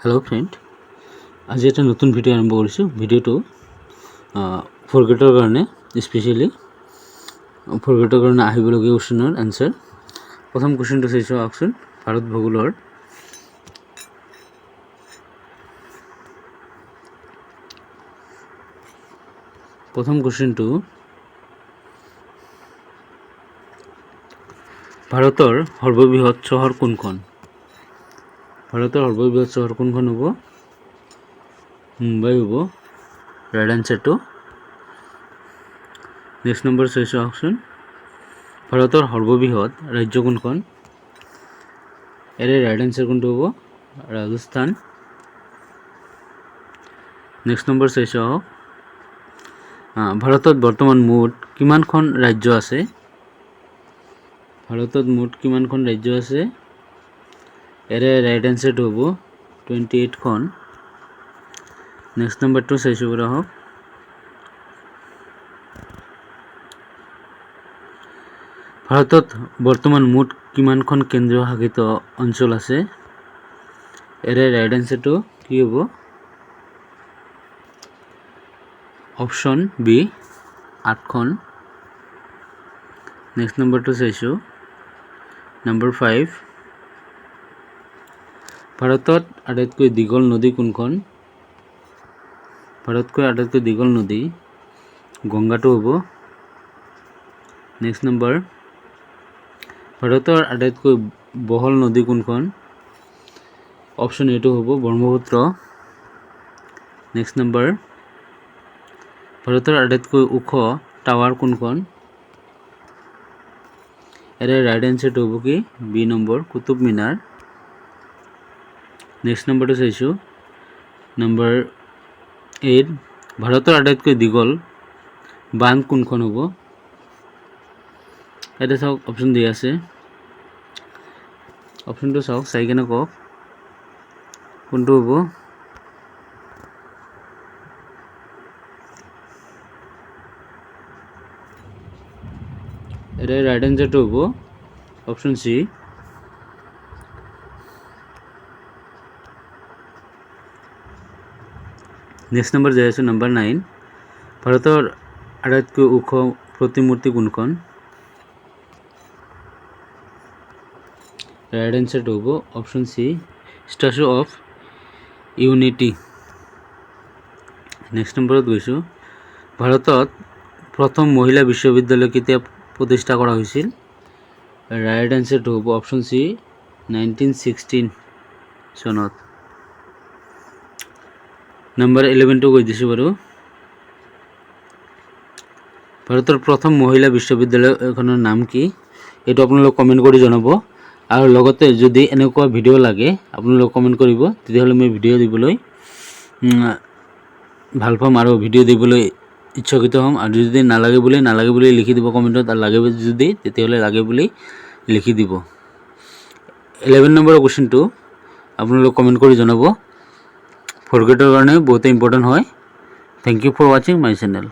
Hello friend, आज एक नतुन video आरम्भ करिছোঁ। भिडिओটো फरगेटर कारण स्पेशली फरगेटर कारण आहिबलगिया क्वेश्चনৰ आन्सार। प्रथम क्वेश्चनটো চাইছো আহকচোন। ভাৰত ভূগোলৰ প্ৰথম क्वेश्चनটো ভাৰতৰ সৰ্ববৃহৎ চহৰ কোনখন? ভাৰতৰ সৰ্ববৃহৎ চহৰ কোনখন হ'ব? মুম্বাই হ'ব ৰাইট আনসাৰটো। নেক্সট নম্বৰ চাইছো আহকচোন। ভাৰতৰ সৰ্ববৃহৎ ৰাজ্য কোনখন? এৰে ৰাইট আনসাৰ কোনটো হ'ব? ৰাজস্থান। নেক্সট নম্বৰ চাইছো আহক। ভাৰতত বৰ্তমান মুঠ কিমানখন ৰাজ্য আছে? ভাৰতত মুঠ কিমানখন ৰাজ্য আছে? এৰে ৰাইট আনসাৰটো হ'ব 28খন। নেক্সট নম্বৰটো চাইছো বাৰু আহক। ভাৰতত বৰ্তমান মুঠ কিমানখন কেন্দ্ৰীয় শাসিত অঞ্চল আছে? এৰে ৰাইট আনসাৰটো কি হ'ব? Option B 8খন। নেক্সট নম্বৰটো চাইছো নম্বৰ 5। ভাৰতত আটাইতকৈ দীঘল নদী কোনখন? ভাৰতকৈ আটাইতকৈ দীঘল নদী গংগাটো হ'ব। নেক্সট নম্বৰ ভাৰতৰ আটাইতকৈ বহল নদী কোনখন? অপশ্যন এটো হ'ব ব্ৰহ্মপুত্ৰ। নেক্সট নম্বৰ ভাৰতৰ আটাইতকৈ ওখ টাৱাৰ কোনখন? এৰে ৰাইট আনসাৰটো হ'ব কি? B number Qutub Minar. Next নম্বৰটো চাইছো নম্বৰ 8। ভাৰতৰ আটাইতকৈ দীঘল বান্ধ কোনখন হ'ব? এটা চাওক অপশ্যন দিয়া আছে। অপশ্যনটো চাওক, চাই কেনে কওক কোনটো হ'ব। এটা রাইট আনসারটো হ'ব অপশ্যন সি। নেক্সট নম্বৰ যাই আছো নম্বৰ 9। ভাৰতৰ আটাইতকৈ ওখ প্ৰতিমূৰ্তি কোনখন? ৰাইট আনসাৰটো হ'ব option C Statue of Unity. Next নম্বৰত গৈছো। ভাৰতত প্ৰথম মহিলা বিশ্ববিদ্যালয় কেতিয়া প্ৰতিষ্ঠা কৰা হৈছিল? ৰাইট আনসাৰটো হ'ব অপশ্যন সি 1916 চনত। নম্বৰ 11টো কৈ দিছো বাৰু। ভাৰতৰ প্ৰথম মহিলা বিশ্ববিদ্যালয় এখনৰ নাম কি? এইটো আপোনালোক কমেন্ট কৰি জনাব। আৰু লগতে যদি এনেকুৱা ভিডিও লাগে আপোনালোক কমেন্ট কৰিব, তেতিয়াহ'লে মই ভিডিও দিবলৈ ভাল পাম আৰু ভিডিও দিবলৈ ইচ্ছাকৃত হ'ম। আৰু যদি নালাগে বুলি লিখি দিব কমেন্টত, আৰু লাগে যদি তেতিয়াহ'লে লাগে বুলি লিখি দিব। 11 নম্বৰৰ কোৱেশ্চনটো আপোনালোক কমেন্ট কৰি জনাব। ফৰগেটৰ কাৰণে বহুত ইম্পৰ্টেণ্ট হয়। Thank you for watching my channel.